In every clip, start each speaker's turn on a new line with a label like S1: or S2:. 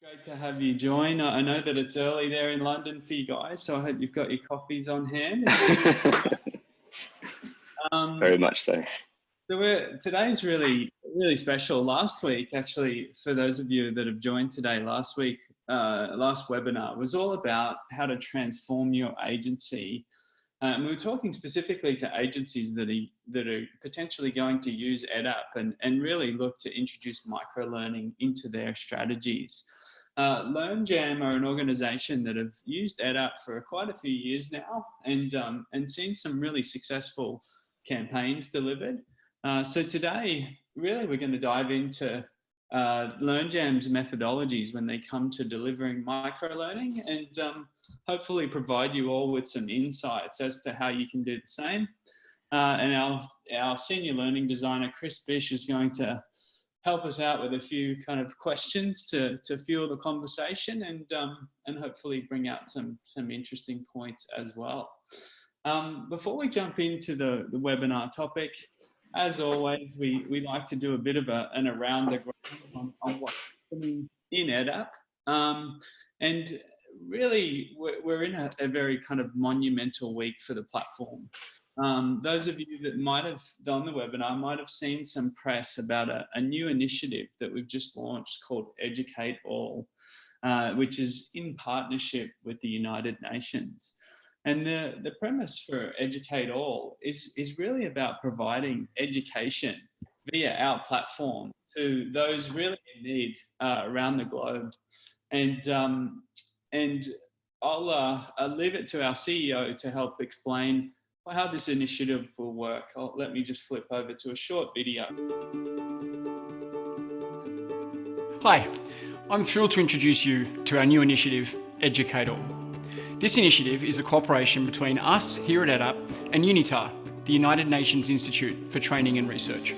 S1: Great to have you join. I know that it's early there in London for you guys, so I hope you've got your coffees on hand.
S2: Very much so.
S1: So today's really special. Last week, actually, for those of you that have joined today, last webinar was all about how to transform your agency. And we were talking specifically to agencies that are potentially going to use EdApp and really look to introduce microlearning into their strategies. LearnJam are an organisation that have used EdApp for quite a few years now and seen some really successful campaigns delivered. So today, really, we're going to dive into LearnJam's methodologies when they come to delivering microlearning and hopefully provide you all with some insights as to how you can do the same. And our senior learning designer, Chris Bish, is going to help us out with a few kind of questions to fuel the conversation and hopefully bring out some interesting points as well. Before we jump into the webinar topic, as always, we like to do a bit of an around the grounds on what's happening in EdApp. And really, we're in a very kind of monumental week for the platform. Those of you that might have done the webinar might have seen some press about a new initiative that we've just launched called Educate All, which is in partnership with the United Nations. And the premise for Educate All is really about providing education via our platform to those really in need around the globe. And I'll leave it to our CEO to help explain how this initiative will work. Let me just flip over to a short video.
S3: Hi, I'm thrilled to introduce you to our new initiative, Educate All. This initiative is a cooperation between us here at EdApp and UNITAR, the United Nations Institute for Training and Research.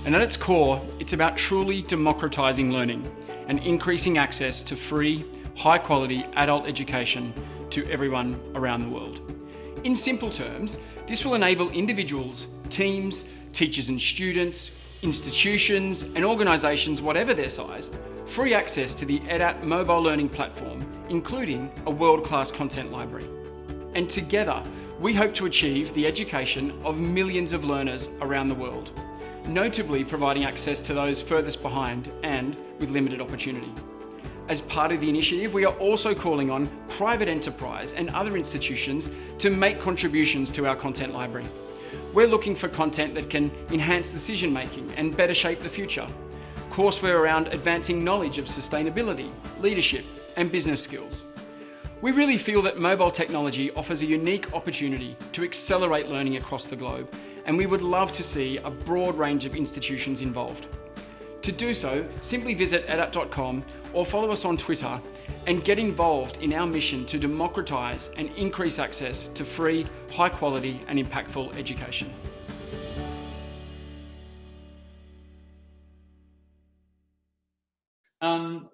S3: And at its core, it's about truly democratising learning and increasing access to free, high-quality adult education to everyone around the world. In simple terms, this will enable individuals, teams, teachers and students, institutions and organisations, whatever their size, free access to the EdApp mobile learning platform, including a world-class content library. And together, we hope to achieve the education of millions of learners around the world, notably providing access to those furthest behind and with limited opportunity. As part of the initiative, we are also calling on private enterprise and other institutions to make contributions to our content library. We're looking for content that can enhance decision making and better shape the future. Courseware around advancing knowledge of sustainability, leadership, and business skills. We really feel that mobile technology offers a unique opportunity to accelerate learning across the globe, and we would love to see a broad range of institutions involved. To do so, simply visit edapp.com or follow us on Twitter and get involved in our mission to democratise and increase access to free, high quality and impactful education.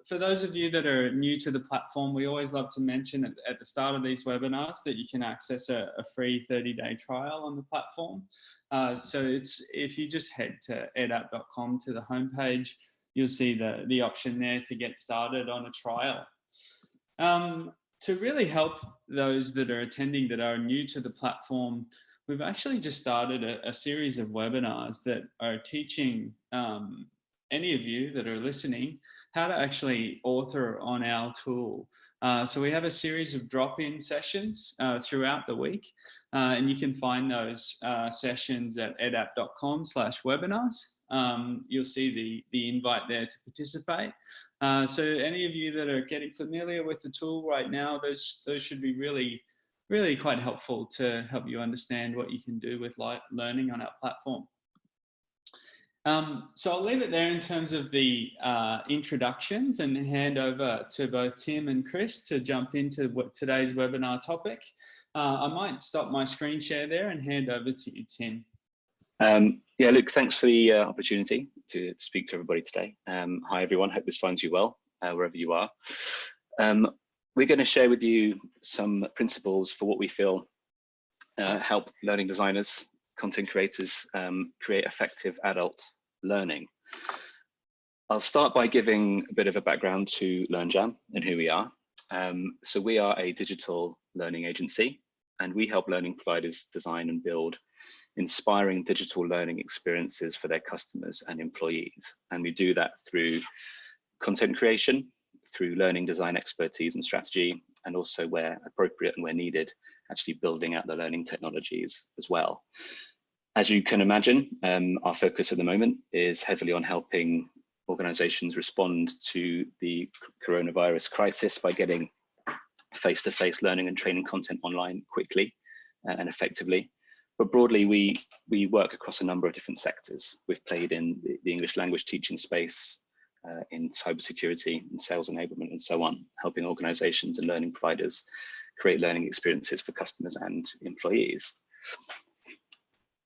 S1: For those of you that are new to the platform, we always love to mention at the start of these webinars that you can access a free 30-day trial on the platform. So if you just head to edapp.com to the homepage, you'll see the option there to get started on a trial. To really help those that are attending that are new to the platform, we've actually just started a series of webinars that are teaching any of you that are listening how to actually author on our tool. So we have a series of drop-in sessions throughout the week, and you can find those sessions at edapp.com/webinars. You'll see the invite there to participate. So any of you that are getting familiar with the tool right now, those should be really quite helpful to help you understand what you can do with learning on our platform. So I'll leave it there in terms of the introductions and hand over to both Tim and Chris to jump into today's webinar topic. I might stop my screen share there and hand over to you, Tim.
S2: Yeah, Luke, thanks for the opportunity to speak to everybody today. Hi, everyone. Hope this finds you well, wherever you are. We're going to share with you some principles for what we feel help learning designers, content creators create effective adult learning. I'll start by giving a bit of a background to LearnJam and who we are. So we are a digital learning agency, and we help learning providers design and build inspiring digital learning experiences for their customers and employees. And we do that through content creation, through learning design expertise and strategy, and also where appropriate and where needed, actually building out the learning technologies as well. As you can imagine, our focus at the moment is heavily on helping organizations respond to the coronavirus crisis by getting face-to-face learning and training content online quickly and effectively. But broadly, we work across a number of different sectors. We've played in the English language teaching space, in cybersecurity and sales enablement and so on, helping organizations and learning providers create learning experiences for customers and employees.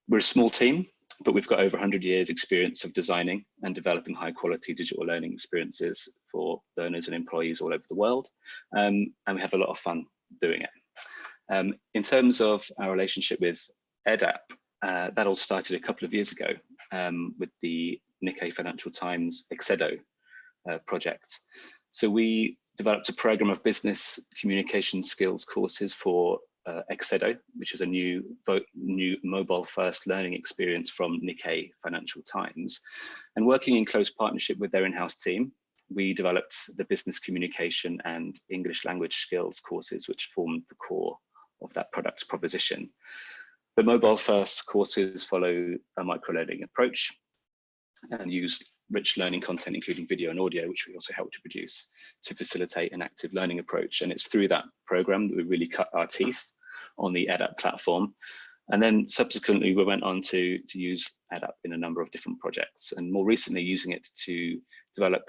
S2: We're a small team, but we've got over 100 years experience of designing and developing high quality digital learning experiences for learners and employees all over the world. And we have a lot of fun doing it. In terms of our relationship with EdApp, that all started a couple of years ago with the Nikkei Financial Times Exedo project. So we developed a program of business communication skills courses for Exedo, which is a new mobile-first learning experience from Nikkei Financial Times. And working in close partnership with their in-house team, we developed the business communication and English language skills courses, which formed the core of that product proposition. The mobile-first courses follow a microlearning approach and use rich learning content, including video and audio, which we also help to produce to facilitate an active learning approach. And it's through that program that we really cut our teeth on the EdApp platform. And then subsequently, we went on to use EdApp in a number of different projects, and more recently using it to develop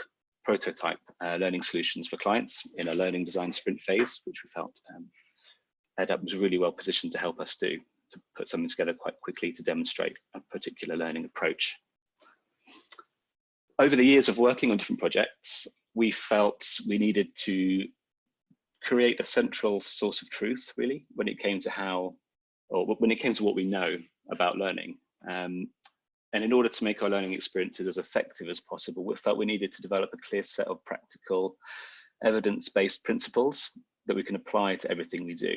S2: prototype learning solutions for clients in a learning design sprint phase, which we felt EdApp was really well positioned to help us do, to put something together quite quickly to demonstrate a particular learning approach. Over the years of working on different projects, we felt we needed to create a central source of truth, really, when it came to what we know about learning. And in order to make our learning experiences as effective as possible, we felt we needed to develop a clear set of practical, evidence-based principles that we can apply to everything we do.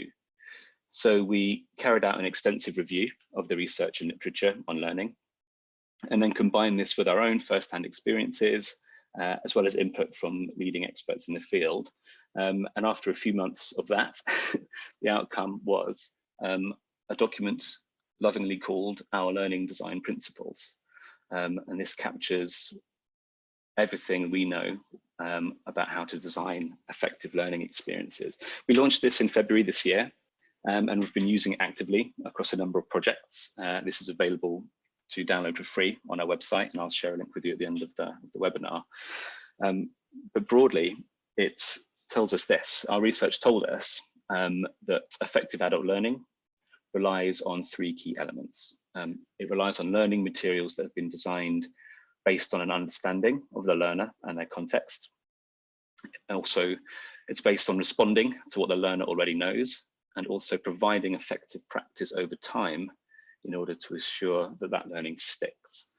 S2: So we carried out an extensive review of the research and literature on learning, and then combine this with our own first-hand experiences, as well as input from leading experts in the field. And after a few months of that, the outcome was a document lovingly called Our Learning Design Principles. And this captures everything we know about how to design effective learning experiences. We launched this in February this year, and we've been using it actively across a number of projects. This is available to download for free on our website, and I'll share a link with you at the end of the webinar. But broadly, it tells us this. Our research told us that effective adult learning relies on three key elements. It relies on learning materials that have been designed based on an understanding of the learner and their context. Also, it's based on responding to what the learner already knows, and also providing effective practice over time in order to ensure that that learning sticks.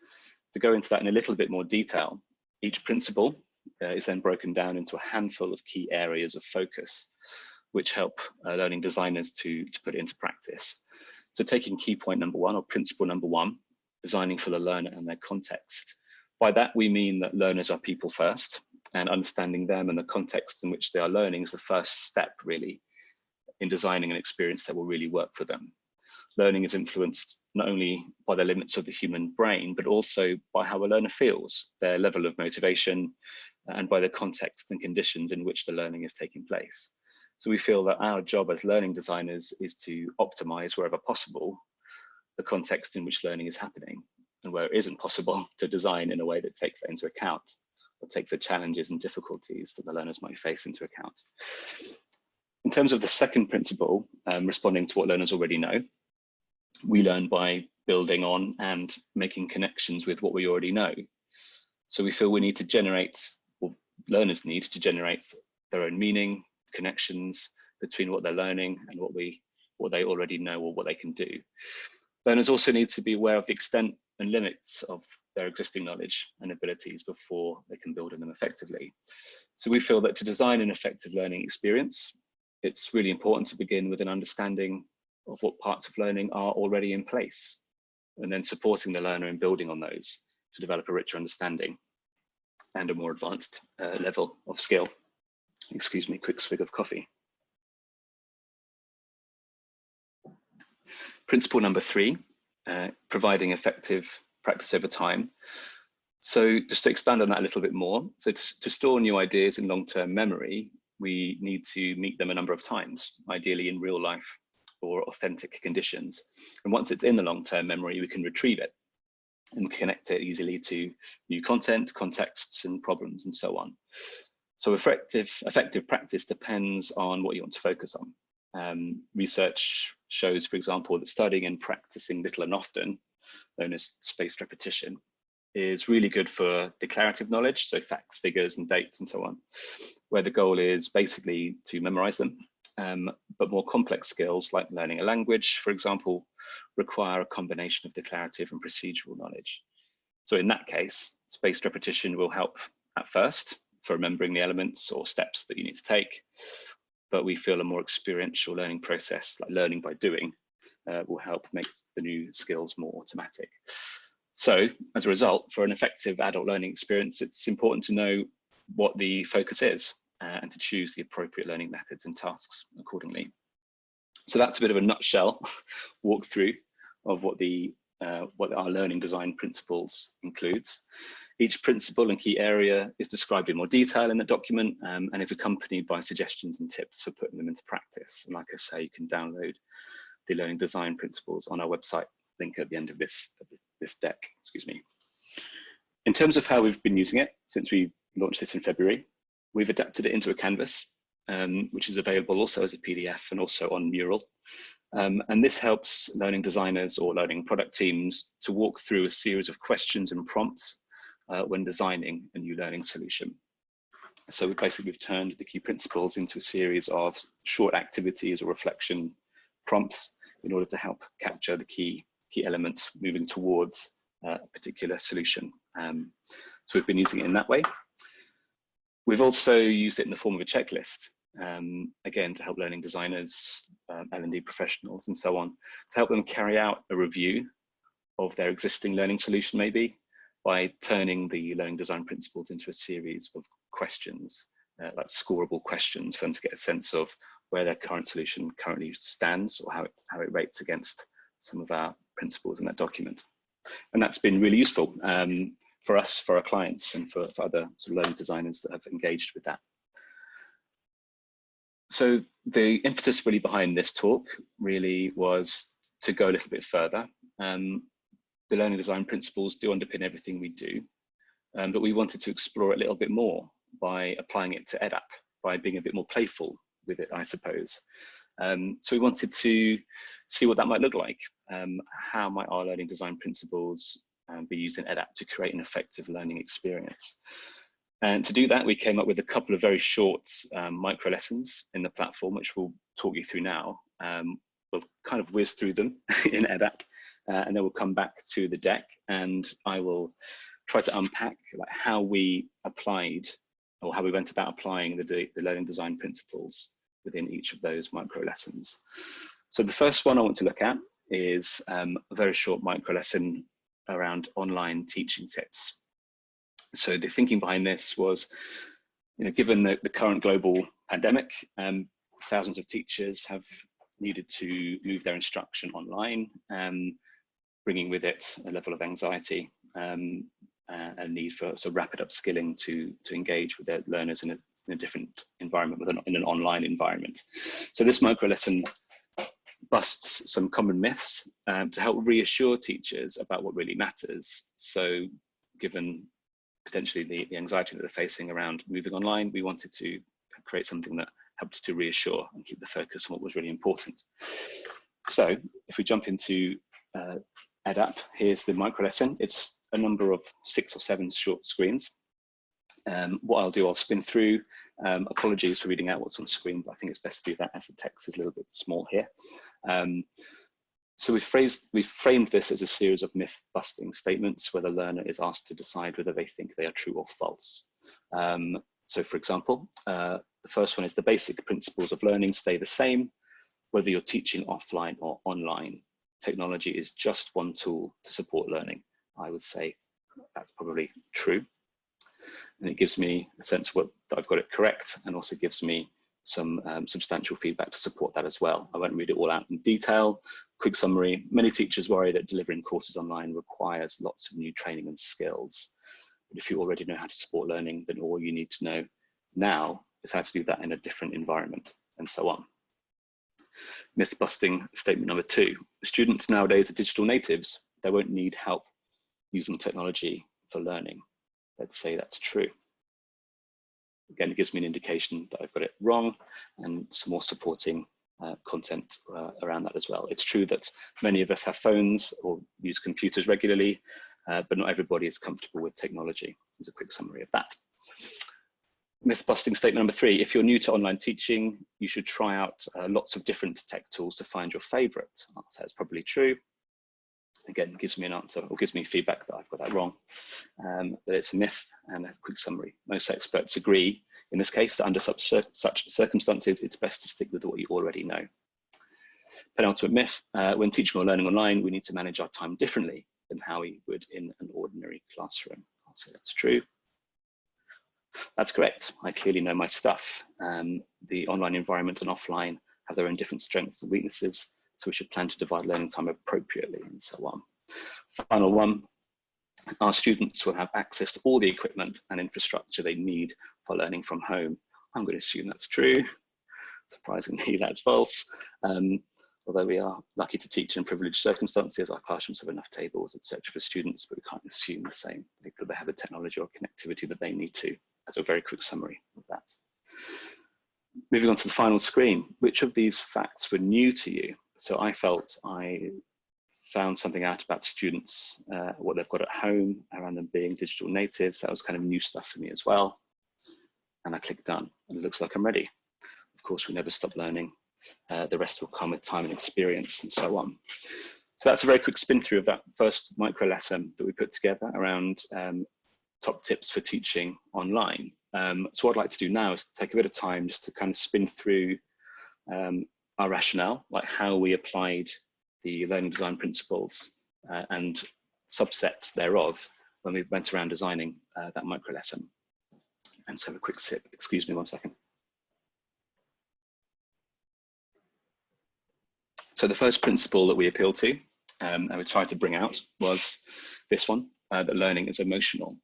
S2: To go into that in a little bit more detail, each principle is then broken down into a handful of key areas of focus, which help learning designers to put it into practice. So taking key point number one, or principle number one, designing for the learner and their context. By that, we mean that learners are people first, and understanding them and the context in which they are learning is the first step, really, in designing an experience that will really work for them. Learning is influenced not only by the limits of the human brain, but also by how a learner feels, their level of motivation, and by the context and conditions in which the learning is taking place. So we feel that our job as learning designers is to optimize wherever possible the context in which learning is happening, and where it isn't possible, to design in a way that takes that into account, or takes the challenges and difficulties that the learners might face into account. In terms of the second principle, responding to what learners already know, we learn by building on and making connections with what we already know. So we feel we need to generate, or learners need to generate, their own meaning, connections between what they're learning and what they already know or what they can do. Learners also need to be aware of the extent and limits of their existing knowledge and abilities before they can build on them effectively. So we feel that to design an effective learning experience, it's really important to begin with an understanding of what parts of learning are already in place, and then supporting the learner in building on those to develop a richer understanding and a more advanced level of skill. Excuse me, quick swig of coffee. Principle number 3, providing effective practice over time. So just to expand on that a little bit more, so to store new ideas in long-term memory, we need to meet them a number of times, ideally in real life or authentic conditions. And once it's in the long-term memory, we can retrieve it and connect it easily to new content, contexts, and problems, and so on. So effective practice depends on what you want to focus on. Research shows, for example, that studying and practicing little and often, known as spaced repetition, is really good for declarative knowledge, so facts, figures, and dates, and so on, where the goal is basically to memorize them. But more complex skills like learning a language, for example, require a combination of declarative and procedural knowledge. So in that case, spaced repetition will help at first for remembering the elements or steps that you need to take, but we feel a more experiential learning process, like learning by doing, will help make the new skills more automatic. So as a result, for an effective adult learning experience, it's important to know what the focus is and to choose the appropriate learning methods and tasks accordingly. So that's a bit of a nutshell walkthrough of what our learning design principles includes. Each principle and key area is described in more detail in the document and is accompanied by suggestions and tips for putting them into practice. And like I say, you can download the learning design principles on our website, link at the end of this deck, excuse me. In terms of how we've been using it since we launched this in February, we've adapted it into a canvas, which is available also as a PDF and also on Mural. And this helps learning designers or learning product teams to walk through a series of questions and prompts when designing a new learning solution. So we've turned the key principles into a series of short activities or reflection prompts in order to help capture the key elements moving towards a particular solution. So we've been using it in that way. We've also used it in the form of a checklist, again, to help learning designers, L&D professionals, and so on, to help them carry out a review of their existing learning solution, maybe, by turning the learning design principles into a series of questions, like scoreable questions, for them to get a sense of where their current solution currently stands or how it rates against some of our principles in that document. And that's been really useful for us, for our clients, and for other sort of learning designers that have engaged with that. So the impetus really behind this talk really was to go a little bit further. The learning design principles do underpin everything we do, but we wanted to explore it a little bit more by applying it to EdApp, by being a bit more playful with it, I suppose. So we wanted to see what that might look like. How might our learning design principles be used in EdApp to create an effective learning experience? And to do that, we came up with a couple of very short micro lessons in the platform, which we'll talk you through now. We'll kind of whiz through them in EdApp, and then we'll come back to the deck, and I will try to unpack like how we applied, or how we went about applying the learning design principles within each of those micro lessons. So the first one I want to look at is a very short micro lesson around online teaching tips. So the thinking behind this was, given the current global pandemic, thousands of teachers have needed to move their instruction online, bringing with it a level of anxiety, a need for sort of rapid upskilling to engage with their learners in a different environment, in an online environment. So this micro lesson busts some common myths to help reassure teachers about what really matters. So given potentially the anxiety that they're facing around moving online, we wanted to create something that helped to reassure and keep the focus on what was really important. So if we jump into EdApp, here's the micro lesson. It's a number of 6 or 7 short screens. What I'll do, I'll spin through. Apologies for reading out what's on the screen, but I think it's best to do that as the text is a little bit small here. So we've framed this as a series of myth-busting statements where the learner is asked to decide whether they think they are true or false. So for example, the first one is the basic principles of learning stay the same, whether you're teaching offline or online. Technology is just one tool to support learning. I would say that's probably true. And it gives me a sense that I've got it correct, and also gives me some substantial feedback to support that as well. I won't read it all out in detail. Quick summary: many teachers worry that delivering courses online requires lots of new training and skills. But if you already know how to support learning, then all you need to know now is how to do that in a different environment, and so on. Myth-busting statement number 2. Students nowadays are digital natives. They won't need help using technology for learning. Let's say that's true. Again, it gives me an indication that I've got it wrong, and some more supporting content around that as well. It's true that many of us have phones or use computers regularly, but not everybody is comfortable with technology. Here's a quick summary of that. Myth-busting statement number 3. If you're new to online teaching, you should try out lots of different tech tools to find your favorite. I'll say it's probably true. Again, gives me an answer, or gives me feedback that I've got that wrong. But it's a myth, and a quick summary. Most experts agree, in this case, that under such circumstances, it's best to stick with what you already know. Penultimate myth: when teaching or learning online, we need to manage our time differently than how we would in an ordinary classroom. I'll say that's true. That's correct. I clearly know my stuff. The online environment and offline have their own different strengths and weaknesses, so we should plan to divide learning time appropriately, and so on. Final one: our students will have access to all the equipment and infrastructure they need for learning from home. I'm going to assume that's true. Surprisingly, that's false. Although we are lucky to teach in privileged circumstances, our classrooms have enough tables, etc. for students, but we can't assume the same. They have the technology or connectivity that they need to. That's a very quick summary of that. Moving on to the final screen, which of these facts were new to you? So I felt I found something out about students, what they've got at home, around them being digital natives. That was kind of new stuff for me as well. And I clicked done, and it looks like I'm ready. Of course, we never stop learning. The rest will come with time and experience, and so on. So that's a very quick spin through of that first micro lesson that we put together around top tips for teaching online. So what I'd like to do now is take a bit of time just to kind of spin through our rationale, like how we applied the learning design principles and subsets thereof when we went around designing that micro lesson. And so have a quick sip. Excuse me 1 second. So the first principle that we appealed to and we tried to bring out was this one, that learning is emotional.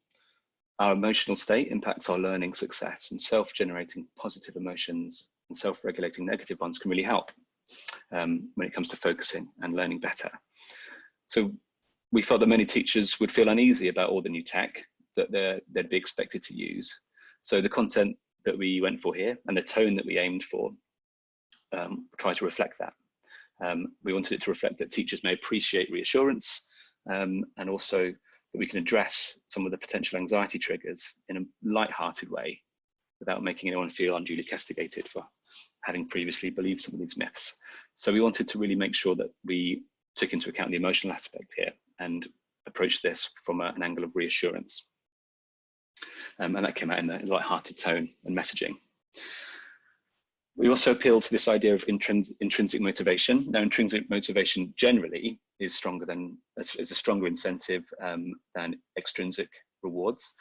S2: Our emotional state impacts our learning success, and self-generating positive emotions and self-regulating negative ones can really help when it comes to focusing and learning better. So we felt that many teachers would feel uneasy about all the new tech that they'd be expected to use. So the content that we went for here and the tone that we aimed for tried to reflect that. We wanted it to reflect that teachers may appreciate reassurance, and also that we can address some of the potential anxiety triggers in a light-hearted way without making anyone feel unduly castigated for having previously believed some of these myths. So we wanted to really make sure that we took into account the emotional aspect here and approached this from an angle of reassurance. And that came out in a light-hearted tone and messaging. We also appealed to this idea of intrinsic motivation. Now, intrinsic motivation generally is a stronger incentive than extrinsic rewards.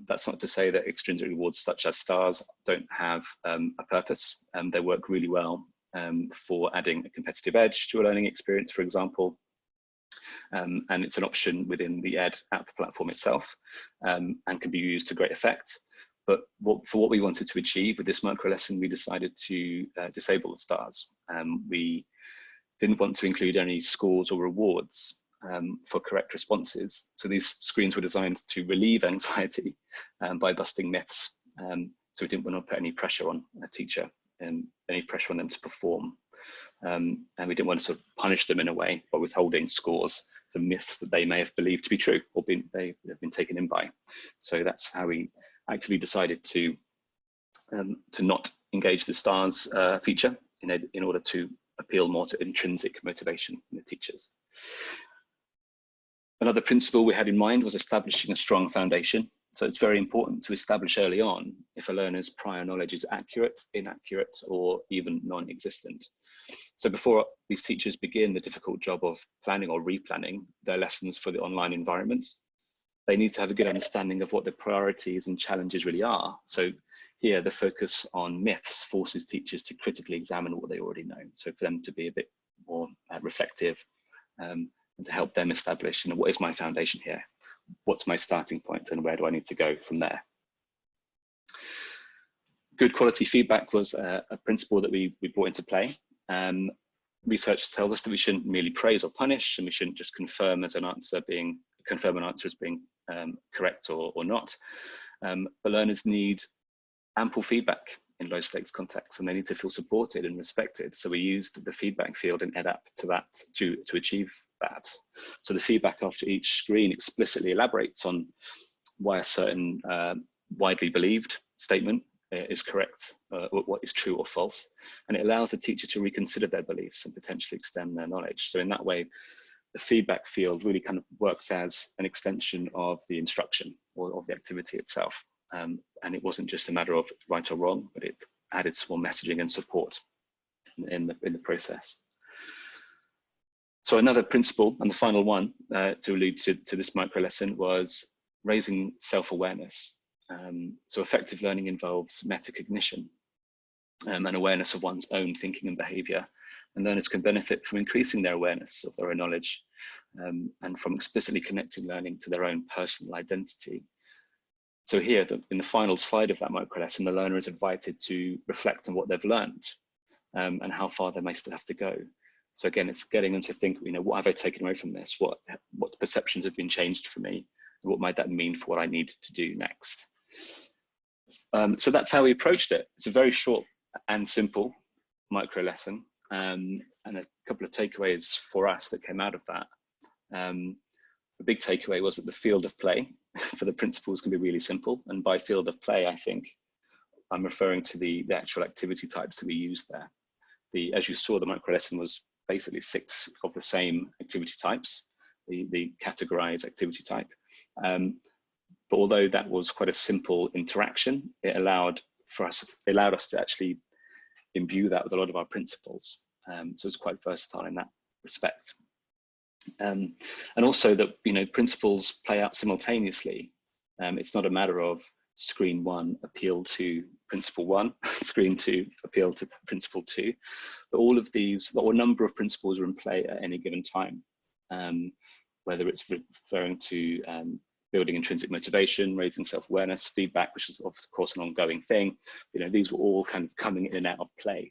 S2: That's not to say that extrinsic rewards such as stars don't have a purpose. They work really well for adding a competitive edge to a learning experience, for example. And it's an option within the EdApp platform itself, and can be used to great effect. But for what we wanted to achieve with this micro lesson, we decided to disable the stars. We didn't want to include any scores or rewards for correct responses. So these screens were designed to relieve anxiety by busting myths. So we didn't want to put any pressure on a teacher and any pressure on them to perform. And we didn't want to sort of punish them in a way by withholding scores for myths that they may have believed to be true or they have been taken in by. So that's how we actually decided to not engage the stars feature in order to appeal more to intrinsic motivation in the teachers. Another principle we had in mind was establishing a strong foundation. So it's very important to establish early on if a learner's prior knowledge is accurate, inaccurate, or even non-existent. So before these teachers begin the difficult job of planning or replanning their lessons for the online environment, they need to have a good understanding of what the priorities and challenges really are. So here, the focus on myths forces teachers to critically examine what they already know. So for them to be a bit more reflective and to help them establish, what is my foundation here? What's my starting point and where do I need to go from there? Good quality feedback was a principle that we brought into play. Research tells us that we shouldn't merely praise or punish, and we shouldn't just confirm an answer as being correct or not. But learners need ample feedback in low stakes contexts, and they need to feel supported and respected. So we used the feedback field in EdApp to achieve that. So the feedback after each screen explicitly elaborates on why a certain widely believed statement is correct, what is true or false, and it allows the teacher to reconsider their beliefs and potentially extend their knowledge. So in that way, the feedback field really kind of works as an extension of the instruction or of the activity itself. And it wasn't just a matter of right or wrong, but it added some more messaging and support in the process. So another principle, and the final one to allude to this micro lesson, was raising self-awareness. So effective learning involves metacognition and awareness of one's own thinking and behavior. And learners can benefit from increasing their awareness of their own knowledge and from explicitly connecting learning to their own personal identity. So here, in the final slide of that micro lesson, the learner is invited to reflect on what they've learned and how far they may still have to go. So again, it's getting them to think, what have I taken away from this? What perceptions have been changed for me? What might that mean for what I need to do next? So that's how we approached it. It's a very short and simple micro lesson, and a couple of takeaways for us that came out of that. The big takeaway was that the field of play for the principles can be really simple. And by field of play, I think I'm referring to the actual activity types that we use there. As you saw, the micro lesson was basically 6 of the same activity types, the categorized activity type. But although that was quite a simple interaction, it allowed us to actually imbue that with a lot of our principles. So it's quite versatile in that respect. And also that, principles play out simultaneously. It's not a matter of screen 1 appeal to principle 1, screen 2 appeal to principle 2, but all of these, or a number of principles are in play at any given time, whether it's referring to building intrinsic motivation, raising self-awareness, feedback, which is of course an ongoing thing. These were all kind of coming in and out of play,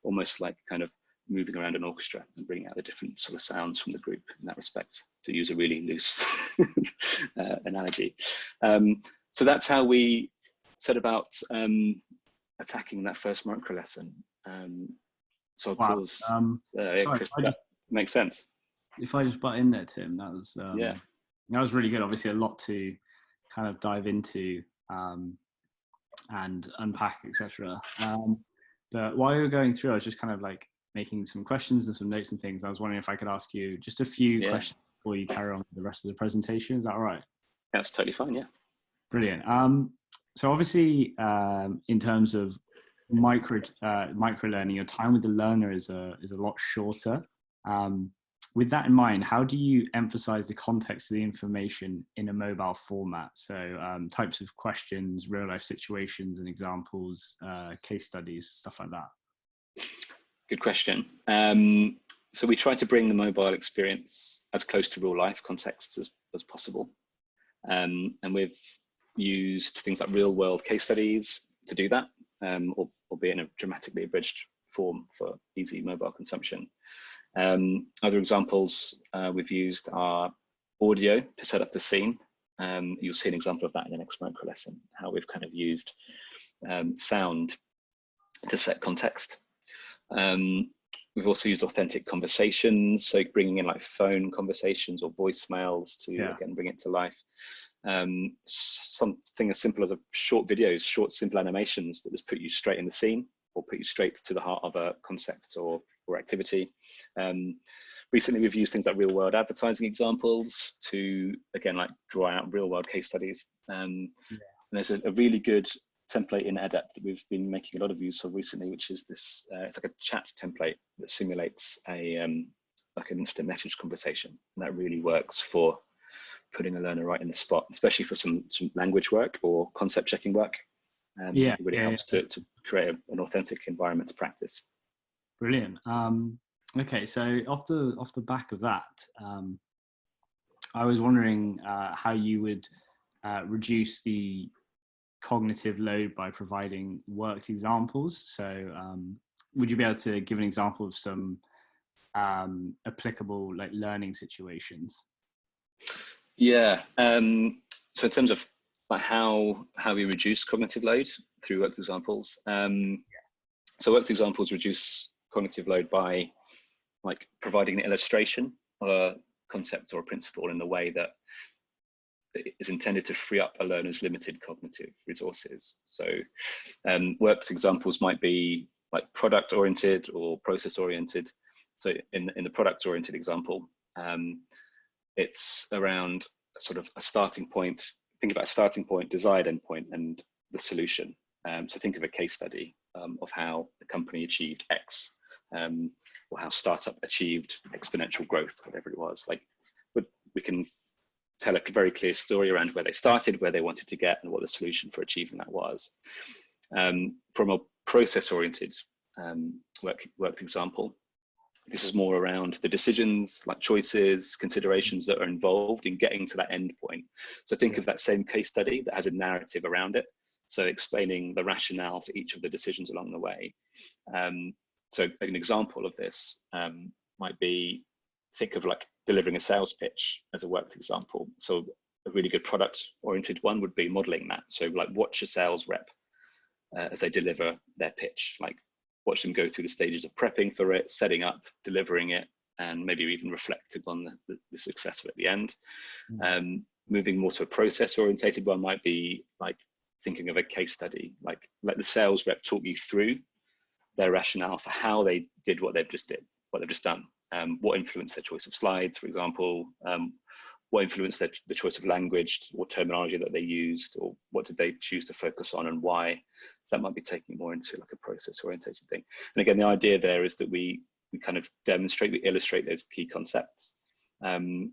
S2: almost like kind of moving around an orchestra and bringing out the different sort of sounds from the group in that respect, to use a really loose analogy. So that's how we set about attacking that first micro lesson. So of course, Chris, that makes sense.
S3: If I just butt in there, Tim, that was that was really good. Obviously, a lot to kind of dive into and unpack, etc. But while you were going through, I was just kind of like making some questions and some notes and things. I was wondering if I could ask you just a few questions before you carry on with the rest of the presentation. Is that all right?
S2: That's totally fine. Yeah. Brilliant.
S3: So obviously, in terms of micro learning, your time with the learner is a lot shorter. With that in mind, how do you emphasize the context of the information in a mobile format? So types of questions, real life situations and examples, case studies, stuff like that.
S2: Good question. So we try to bring the mobile experience as close to real life contexts as possible. And we've used things like real world case studies to do that, albeit in a dramatically abridged form for easy mobile consumption. Other examples we've used are audio to set up the scene. You'll see an example of that in the next micro lesson, how we've kind of used sound to set context. We've also used authentic conversations, so bringing in like phone conversations or voicemails to again bring it to life. Something as simple as short videos, short simple animations that just put you straight in the scene or put you straight to the heart of a concept or or activity. Recently, we've used things like real-world advertising examples to, again, like draw out real-world case studies. And there's a really good template in EdApp that we've been making a lot of use of recently, which is this, it's like a chat template that simulates a like an instant message conversation. And that really works for putting a learner right in the spot, especially for some language work or concept checking work. It really helps to create an authentic environment to practice.
S4: Brilliant. Okay, so off the back of that, I was wondering how you would reduce the cognitive load by providing worked examples. So would you be able to give an example of some applicable like learning situations?
S2: Yeah. So in terms of like how we reduce cognitive load through worked examples, so worked examples reduce cognitive load by like providing an illustration of a concept or a principle in a way that is intended to free up a learner's limited cognitive resources. So worked examples might be like product oriented or process oriented. So in the product oriented example, it's around sort of a starting point. Think about a starting point, desired endpoint, and the solution. So think of a case study of how the company achieved X, or how startup achieved exponential growth, whatever it was. Like, we can tell a very clear story around where they started, where they wanted to get, and what the solution for achieving that was. From a process-oriented worked example, this is more around the decisions, like choices, considerations that are involved in getting to that end point. So think of that same case study that has a narrative around it. So explaining the rationale for each of the decisions along the way. So an example of this might be, think of like delivering a sales pitch as a worked example. So a really good product oriented one would be modeling that. So like watch a sales rep as they deliver their pitch, like watch them go through the stages of prepping for it, setting up, delivering it, and maybe even reflect upon the success of it at the end. Moving more to a process orientated one might be like thinking of a case study, like let the sales rep talk you through their rationale for how they did what they've just done. What influenced their choice of slides, for example, what influenced the choice of language or terminology that they used, or what did they choose to focus on and why. So that might be taking more into like a process oriented thing. And again, the idea there is that we kind of demonstrate, we illustrate those key concepts. The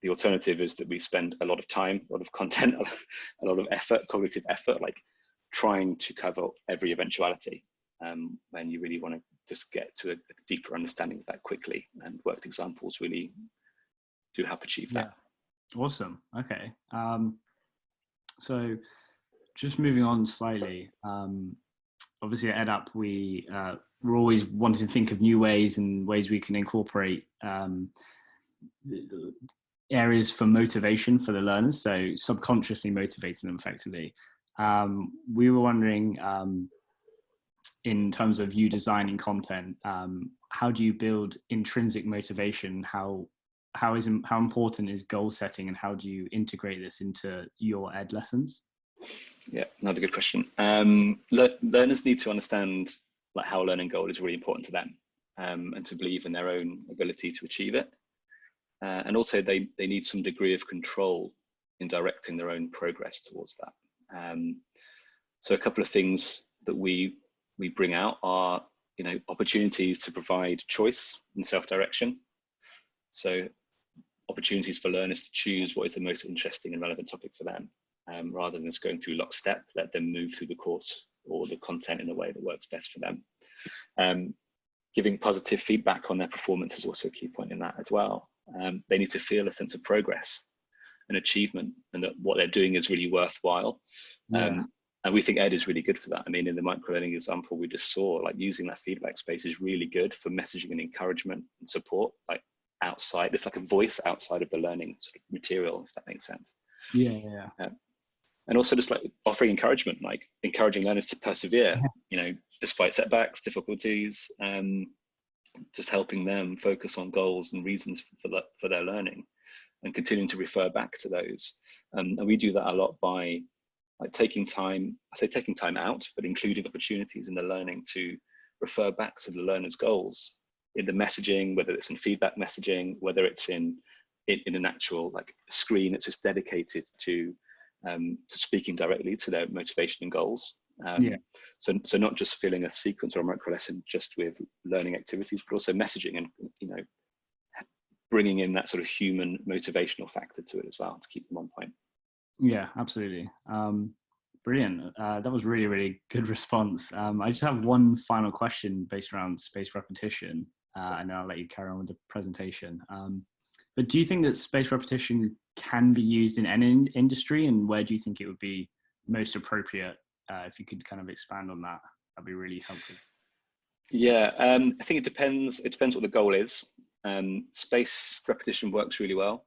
S2: alternative is that we spend a lot of time, a lot of content, a lot of effort, cognitive effort, like trying to cover every eventuality, when you really want to just get to a deeper understanding of that quickly, and worked examples really do help achieve that.
S4: Awesome. Okay. So just moving on slightly, obviously at EdApp, we're always wanting to think of new ways and ways we can incorporate areas for motivation for the learners, so subconsciously motivating them effectively. We were wondering, in terms of you designing content, how do you build intrinsic motivation? How important is goal setting, and how do you integrate this into your ed lessons?
S2: Yeah, another good question. Learners need to understand like how a learning goal is really important to them, and to believe in their own ability to achieve it. And also they need some degree of control in directing their own progress towards that. So a couple of things that we bring out are, opportunities to provide choice and self-direction. So opportunities for learners to choose what is the most interesting and relevant topic for them, rather than just going through lockstep. Let them move through the course or the content in a way that works best for them. Giving positive feedback on their performance is also a key point in that as well. They need to feel a sense of progress and achievement, and that what they're doing is really worthwhile. And we think ed is really good for that. I mean, in the microlearning example we just saw, like using that feedback space is really good for messaging and encouragement and support, like outside. It's like a voice outside of the learning sort of material, if that makes sense. And also just like offering encouragement, like encouraging learners to persevere, despite setbacks, difficulties, just helping them focus on goals and reasons for their learning, and continuing to refer back to those. And we do that a lot by like taking time out, but including opportunities in the learning to refer back to the learner's goals, in the messaging, whether it's in feedback messaging, whether it's in an actual like screen that's just dedicated to speaking directly to their motivation and goals. So not just filling a sequence or a micro lesson just with learning activities, but also messaging and, you know, bringing in that sort of human motivational factor to it as well to keep them on point.
S4: Yeah, absolutely. Brilliant. That was really, really good response. I just have one final question based around spaced repetition, and then I'll let you carry on with the presentation. But do you think that spaced repetition can be used in any industry, and where do you think it would be most appropriate? If you could kind of expand on that, that'd be really helpful.
S2: Yeah, I think it depends. It depends what the goal is. Spaced repetition works really well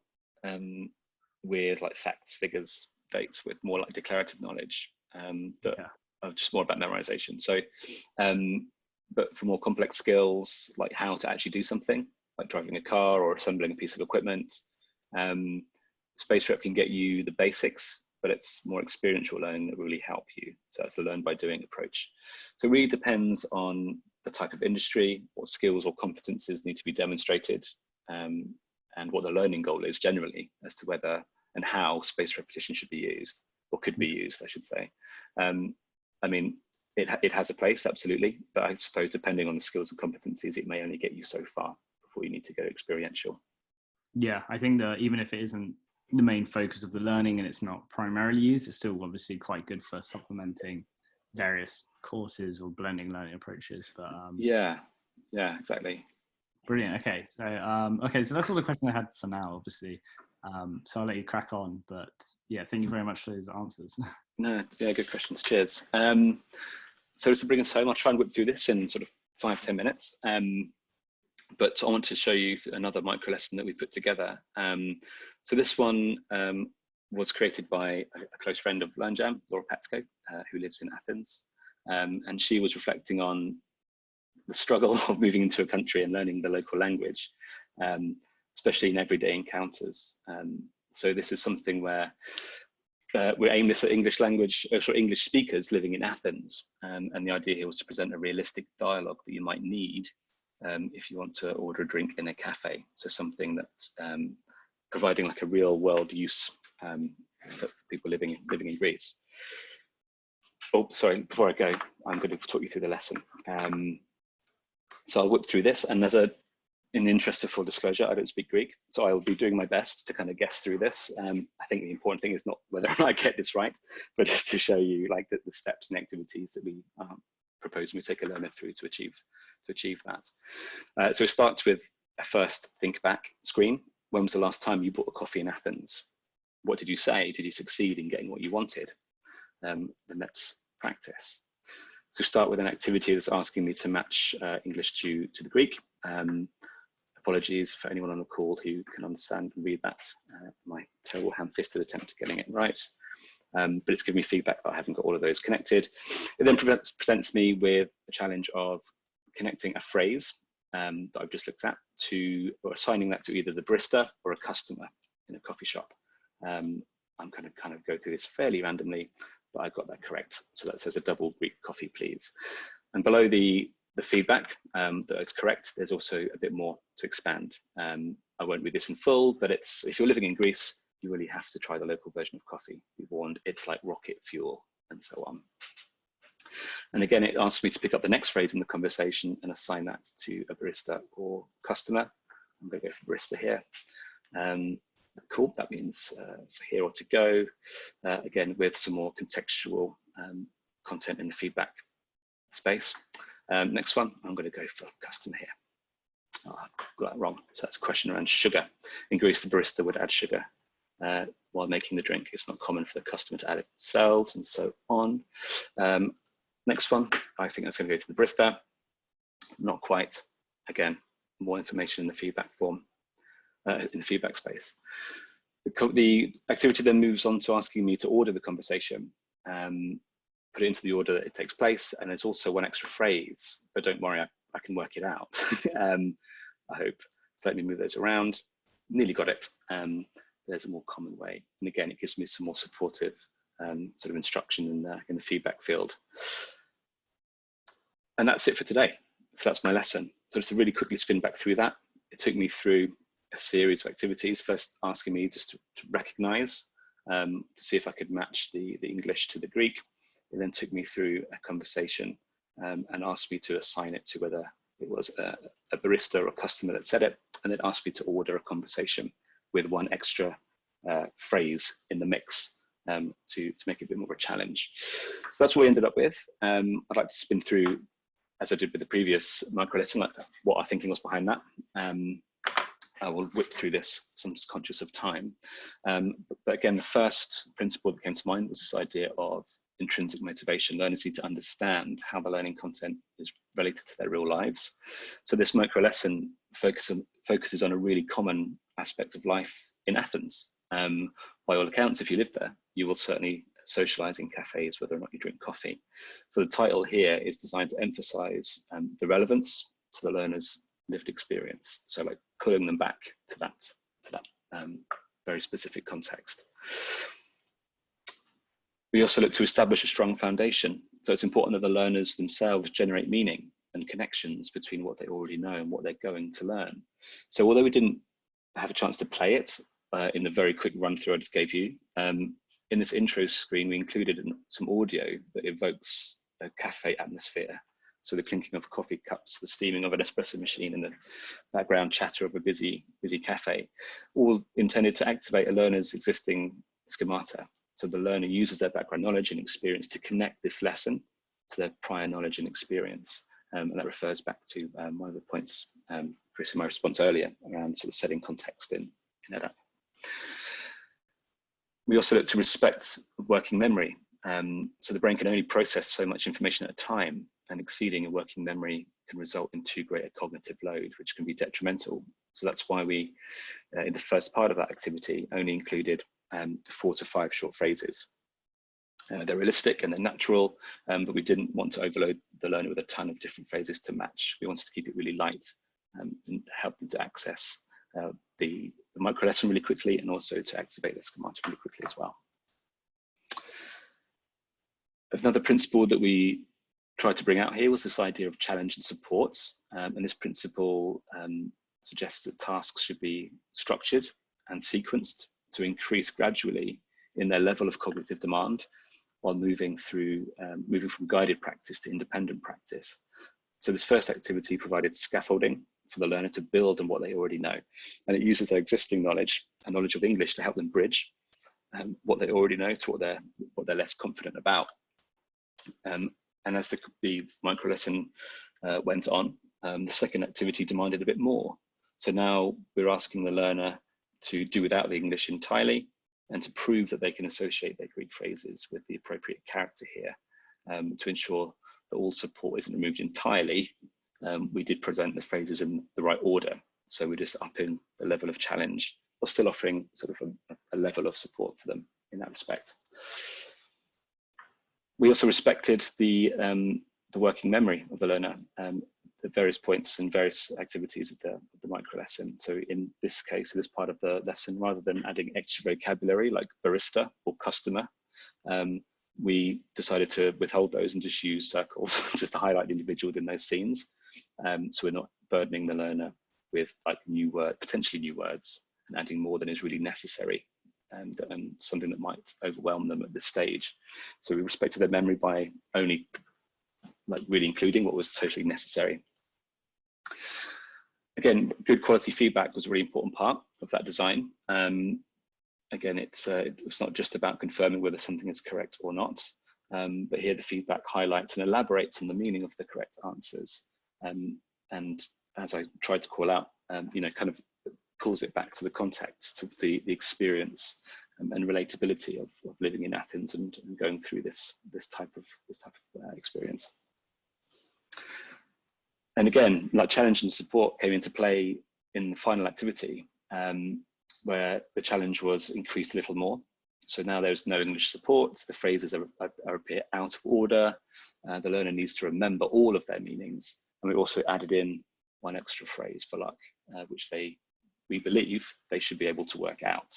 S2: with like facts, figures, dates, with more like declarative knowledge that are just more about memorization. So, but for more complex skills, like how to actually do something, like driving a car or assembling a piece of equipment, spaced rep can get you the basics, but it's more experiential learning that really help you. So that's the learn by doing approach. So it really depends on the type of industry, what skills or competences need to be demonstrated, and what the learning goal is generally as to whether and how spaced repetition should be used, or could be used, I should say. I mean, it has a place, absolutely, but I suppose depending on the skills and competencies, it may only get you so far before you need to go experiential.
S4: Yeah, I think that even if it isn't the main focus of the learning and it's not primarily used, it's still obviously quite good for supplementing various courses or blending learning approaches. But
S2: yeah, exactly.
S4: Brilliant. Okay, so so that's all the questions I had for now, obviously. So I'll let you crack on. But yeah, thank you very much for those answers.
S2: No, yeah, good questions. Cheers. So to bring us home, I'll try and whip through this in sort of 5-10 minutes. But I want to show you another micro lesson that we put together. So this one was created by a close friend of LearnJam, Laura Patsko, who lives in Athens. And she was reflecting on the struggle of moving into a country and learning the local language, especially in everyday encounters. So this is something where we aim this at English language, or English speakers living in Athens. And the idea here was to present a realistic dialogue that you might need if you want to order a drink in a cafe. So something that's providing like a real world use for people living in Greece. Oh, sorry, before I go, I'm going to talk you through the lesson. So I'll whip through this, and in the interest of full disclosure, I don't speak Greek, so I'll be doing my best to kind of guess through this. I think the important thing is not whether or not I get this right, but just to show you like the steps and activities that we propose we take a learner through to achieve that. So it starts with a first think back screen. When was the last time you bought a coffee in Athens? What did you say? Did you succeed in getting what you wanted? Then let's practice. So start with an activity that's asking me to match English to the Greek. Apologies for anyone on the call who can understand and read that. My terrible ham-fisted attempt at getting it right. But it's giving me feedback that I haven't got all of those connected. It then presents me with a challenge of connecting a phrase that I've just looked at or assigning that to either the barista or a customer in a coffee shop. I'm going to kind of go through this fairly randomly, but I've got that correct. So that says a double Greek coffee, please. And below the feedback that is correct, there's also a bit more to expand. I won't read this in full, but if you're living in Greece, you really have to try the local version of coffee. Be warned, it's like rocket fuel, and so on. And again, it asks me to pick up the next phrase in the conversation and assign that to a barista or customer. I'm going to go for barista here. Cool, that means for here or to go, again, with some more contextual content in the feedback space. Next one, I'm going to go for customer here. Oh, I got that wrong. So that's a question around sugar. In Greece, the barista would add sugar while making the drink. It's not common for the customer to add it themselves, and so on. Next one, I think that's going to go to the barista. Not quite. Again, more information in the feedback form, in the feedback space. The activity then moves on to asking me to order the conversation, put it into the order that it takes place, and there's also one extra phrase, but don't worry, I can work it out. I hope. So let me move those around. Nearly got it. There's a more common way. And again, it gives me some more supportive sort of instruction in the feedback field. And that's it for today. So that's my lesson. So just to really quickly spin back through that, it took me through a series of activities, first asking me just to recognize, to see if I could match the English to the Greek. It then took me through a conversation and asked me to assign it to whether it was a barista or a customer that said it, and then asked me to order a conversation with one extra phrase in the mix to make it a bit more of a challenge. So that's what we ended up with. I'd like to spin through, as I did with the previous micro-lesson, like what our thinking was behind that. I will whip through this, so I'm just conscious of time. But again, the first principle that came to mind was this idea of intrinsic motivation. Learners need to understand how the learning content is related to their real lives. So this micro-lesson focuses on a really common aspect of life in Athens. By all accounts, if you live there, you will certainly socialize in cafes, whether or not you drink coffee. So the title here is designed to emphasize the relevance to the learner's lived experience. So like pulling them back to that very specific context. We also look to establish a strong foundation. So it's important that the learners themselves generate meaning and connections between what they already know and what they're going to learn. So although we didn't have a chance to play it in the very quick run through I just gave you, in this intro screen, we included some audio that evokes a cafe atmosphere. So the clinking of coffee cups, the steaming of an espresso machine, and the background chatter of a busy cafe, all intended to activate a learner's existing schemata. So the learner uses their background knowledge and experience to connect this lesson to their prior knowledge and experience. And that refers back to one of the points, Chris, in my response earlier around sort of setting context in EdApp. We also look to respect working memory. So the brain can only process so much information at a time, and exceeding a working memory can result in too great a cognitive load, which can be detrimental. So that's why we, in the first part of that activity, only included 4 to 5 short phrases. They're realistic and they're natural, but we didn't want to overload the learner with a ton of different phrases to match. We wanted to keep it really light and help them to access the micro lesson really quickly, and also to activate the schemata really quickly as well. Another principle that we tried to bring out here was this idea of challenge and supports. And this principle suggests that tasks should be structured and sequenced to increase gradually in their level of cognitive demand, while moving from guided practice to independent practice. So this first activity provided scaffolding for the learner to build on what they already know. And it uses their existing knowledge and knowledge of English to help them bridge what they already know to what they're less confident about. And as the micro lesson went on, the second activity demanded a bit more. So now we're asking the learner to do without the English entirely, and to prove that they can associate their Greek phrases with the appropriate character here. To ensure that all support isn't removed entirely, we did present the phrases in the right order. So we're just upping the level of challenge, or still offering sort of a level of support for them in that respect. We also respected the working memory of the learner at various points and various activities of the micro lesson. So in this case, in this part of the lesson, rather than adding extra vocabulary like barista or customer, we decided to withhold those and just use circles just to highlight the individual within those scenes. So we're not burdening the learner with like potentially new words, and adding more than is really necessary, and something that might overwhelm them at this stage. So we respected their memory by only like really including what was totally necessary. Again, good quality feedback was a really important part of that design. Again, it's not just about confirming whether something is correct or not, but here the feedback highlights and elaborates on the meaning of the correct answers. And as I tried to call out, kind of pulls it back to the context of the experience and relatability of living in Athens and going through this type of experience. And again, like challenge and support came into play in the final activity, where the challenge was increased a little more. So now there's no English support, the phrases appear out of order, the learner needs to remember all of their meanings. And we also added in one extra phrase for luck, which we believe they should be able to work out.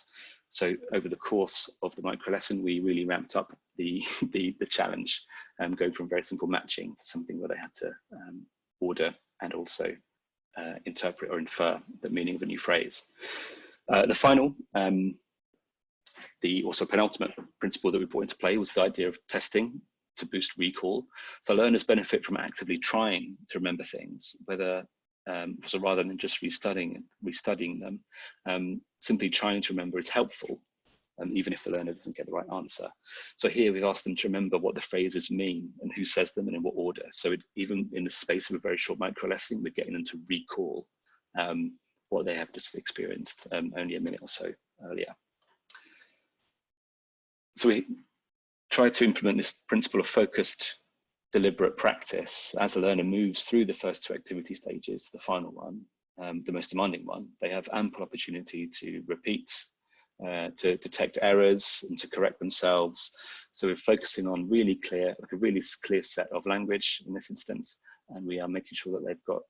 S2: So over the course of the micro lesson, we really ramped up the challenge, going from very simple matching to something where they had to order and also interpret or infer the meaning of a new phrase. The final, the also penultimate principle that we brought into play was the idea of testing to boost recall. So learners benefit from actively trying to remember things, whether so rather than just restudying them, simply trying to remember is helpful, even if the learner doesn't get the right answer. So here we've asked them to remember what the phrases mean and who says them and in what order. So even in the space of a very short micro lesson, we're getting them to recall what they have just experienced only a minute or so earlier. So we try to implement this principle of focused, deliberate practice as the learner moves through the first two activity stages, the final one, the most demanding one. They have ample opportunity to repeat, to detect errors and to correct themselves. So we're focusing on really clear, like a really clear set of language in this instance, and we are making sure that they've got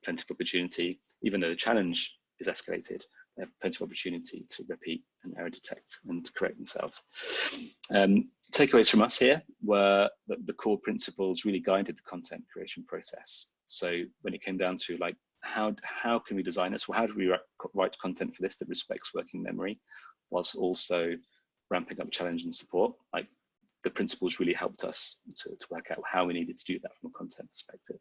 S2: plenty of opportunity, even though the challenge is escalated, they have plenty of opportunity to repeat and error detect and correct themselves. Takeaways from us here were that the core principles really guided the content creation process. So when it came down to like, how can we design this? Well, how do we write content for this that respects working memory, whilst also ramping up challenge and support? Like, the principles really helped us to work out how we needed to do that from a content perspective.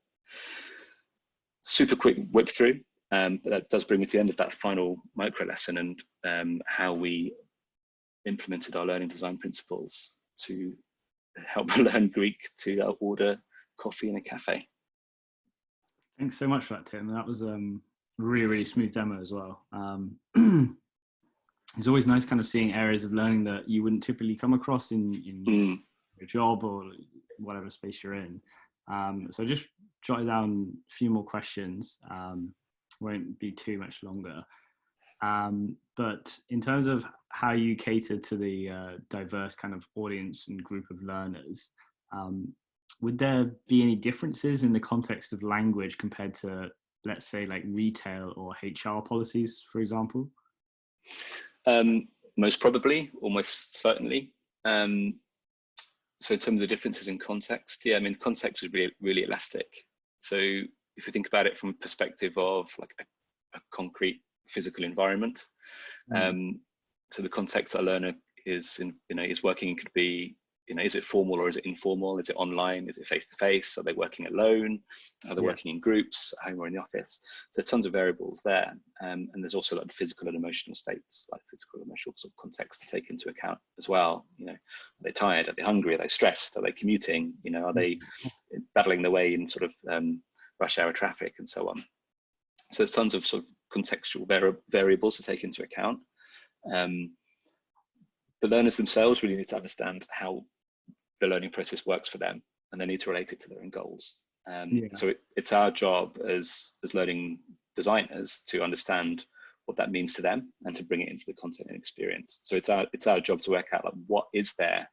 S2: Super quick whip through, but that does bring me to the end of that final micro lesson and how we implemented our learning design principles to help learn Greek to order coffee in a cafe.
S4: Thanks so much for that, Tim. That was a really, really smooth demo as well. It's always nice kind of seeing areas of learning that you wouldn't typically come across in your job or whatever space you're in. So just jotted down a few more questions. Won't be too much longer. But in terms of how you cater to the diverse kind of audience and group of learners, would there be any differences in the context of language compared to, let's say, like retail or HR policies, for example?
S2: Most probably, almost certainly. So in terms of differences in context, yeah, I mean, context is really, really elastic. So if you think about it from a perspective of like a concrete physical environment, so the context that a learner is in, is working in could be, is it formal or is it informal? Is it online? Is it face-to-face? Are they working alone? Are they working in groups, at home or in the office? So there's tons of variables there. And there's also like physical and emotional states, like physical and emotional sort of context to take into account as well. Are they tired? Are they hungry? Are they stressed? Are they commuting? Are they battling their way in sort of rush hour traffic and so on? So there's tons of sort of contextual variables to take into account. The learners themselves really need to understand how the learning process works for them, and they need to relate it to their own goals. So it's our job as learning designers to understand what that means to them and to bring it into the content and experience. So it's our job to work out like, what is the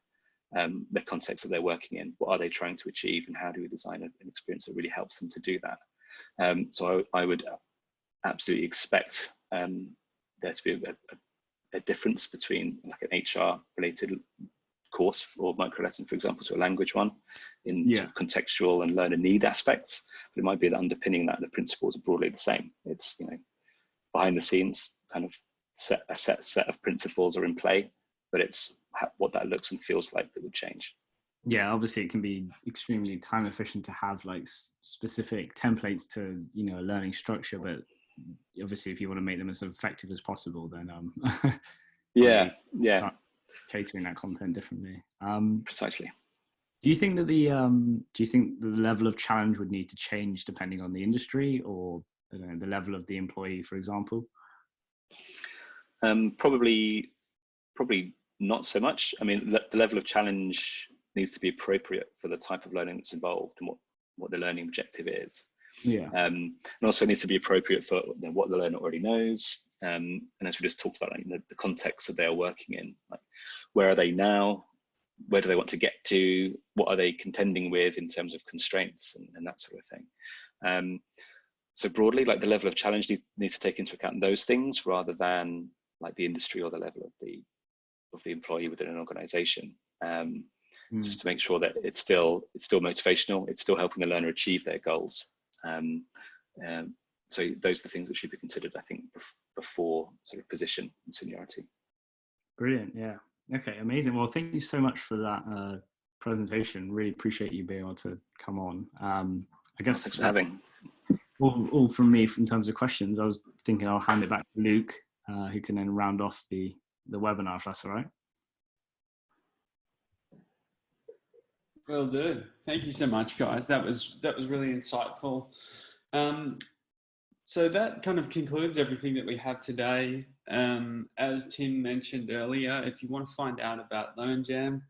S2: context that they're working in, what are they trying to achieve, and how do we design an experience that really helps them to do that. So I would absolutely expect there to be a difference between like an HR related course or micro lesson, for example, to a language one in sort of contextual and learner need aspects, but it might be that underpinning that the principles are broadly the same. It's behind the scenes kind of a set of principles are in play, but it's what that looks and feels like that would change.
S4: Yeah, obviously it can be extremely time efficient to have like specific templates to a learning structure, but obviously if you want to make them as effective as possible, then start catering that content differently.
S2: Precisely.
S4: Do you think that the level of challenge would need to change depending on the industry or the level of the employee, for example?
S2: Probably not so much. I mean, the level of challenge needs to be appropriate for the type of learning that's involved and what the learning objective is. And also needs to be appropriate for what the learner already knows. And as we just talked about, the context that they are working in, like where are they now? Where do they want to get to? What are they contending with in terms of constraints and that sort of thing? So broadly, like the level of challenge needs to take into account those things rather than like the industry or the level of the employee within an organization. Just to make sure that it's still motivational, it's still helping the learner achieve their goals. So those are the things that should be considered, I think, before sort of position and seniority.
S4: Brilliant. Yeah. Okay. Amazing. Well, thank you so much for that presentation. Really appreciate you being able to come on. I guess
S2: Thanks for having.
S4: All from me in terms of questions. I was thinking I'll hand it back to Luke, who can then round off the webinar, if that's all right.
S1: Will do. Thank you so much, guys. That was really insightful. So that kind of concludes everything that we have today. As Tim mentioned earlier, if you want to find out about LearnJam,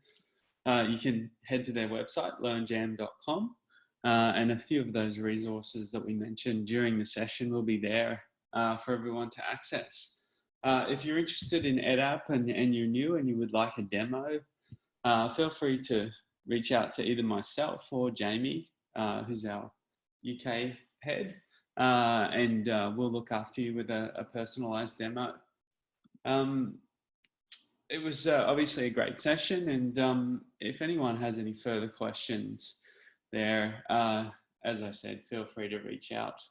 S1: you can head to their website, learnjam.com, and a few of those resources that we mentioned during the session will be there for everyone to access. If you're interested in EdApp and you're new and you would like a demo, feel free to reach out to either myself or Jamie, who's our UK head, and we'll look after you with a personalized demo. It was obviously a great session, and if anyone has any further questions there, as I said, feel free to reach out.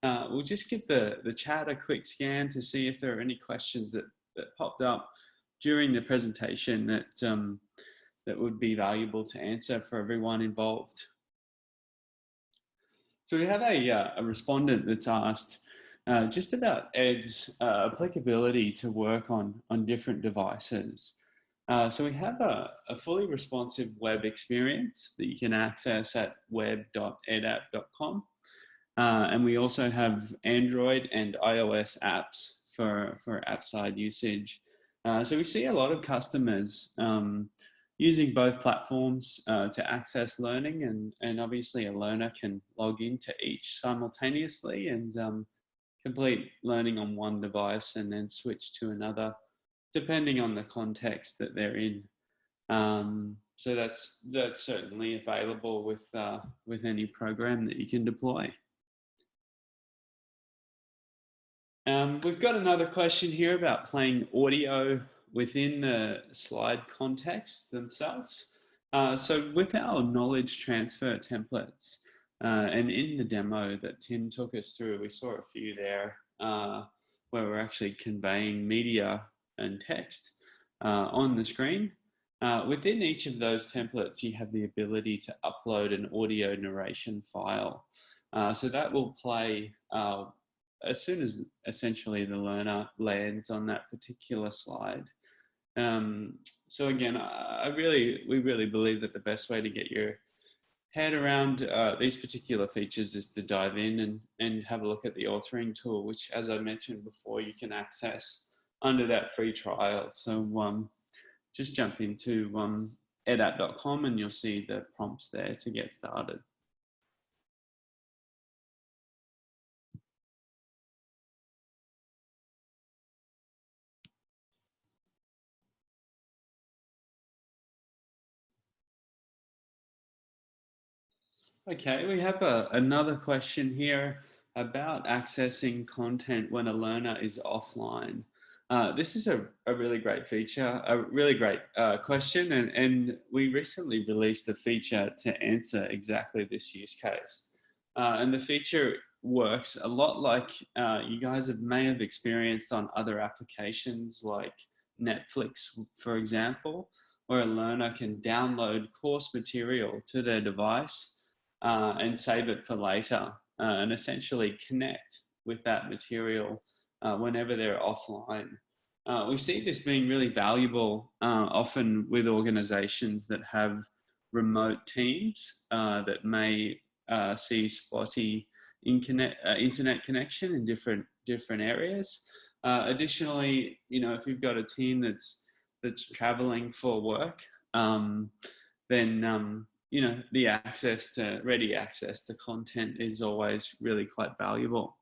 S1: We'll just give the chat a quick scan to see if there are any questions that popped up during the presentation that would be valuable to answer for everyone involved. So we have a respondent that's asked just about Ed's applicability to work on different devices. So we have a fully responsive web experience that you can access at web.edapp.com. And we also have Android and iOS apps for app-side usage. So we see a lot of customers using both platforms to access learning, and obviously a learner can log into each simultaneously and complete learning on one device and then switch to another, depending on the context that they're in. So that's certainly available with any program that you can deploy. We've got another question here about playing audio within the slide context themselves. So with our knowledge transfer templates, and in the demo that Tim took us through, we saw a few there where we're actually conveying media and text on the screen. Within each of those templates, you have the ability to upload an audio narration file. So that will play as soon as essentially the learner lands on that particular slide. So again, we really believe that the best way to get your head around these particular features is to dive in and have a look at the authoring tool, which, as I mentioned before, you can access under that free trial. So just jump into edapp.com and you'll see the prompts there to get started. Okay, we have another question here about accessing content when a learner is offline. This is a really great feature, a really great question, and we recently released a feature to answer exactly this use case. And the feature works a lot like you guys may have experienced on other applications like Netflix, for example, where a learner can download course material to their device and save it for later and essentially connect with that material whenever they're offline. We see this being really valuable often with organizations that have remote teams that may see spotty internet connection in different areas. Additionally, if you've got a team that's traveling for work, then the ready access to content is always really quite valuable.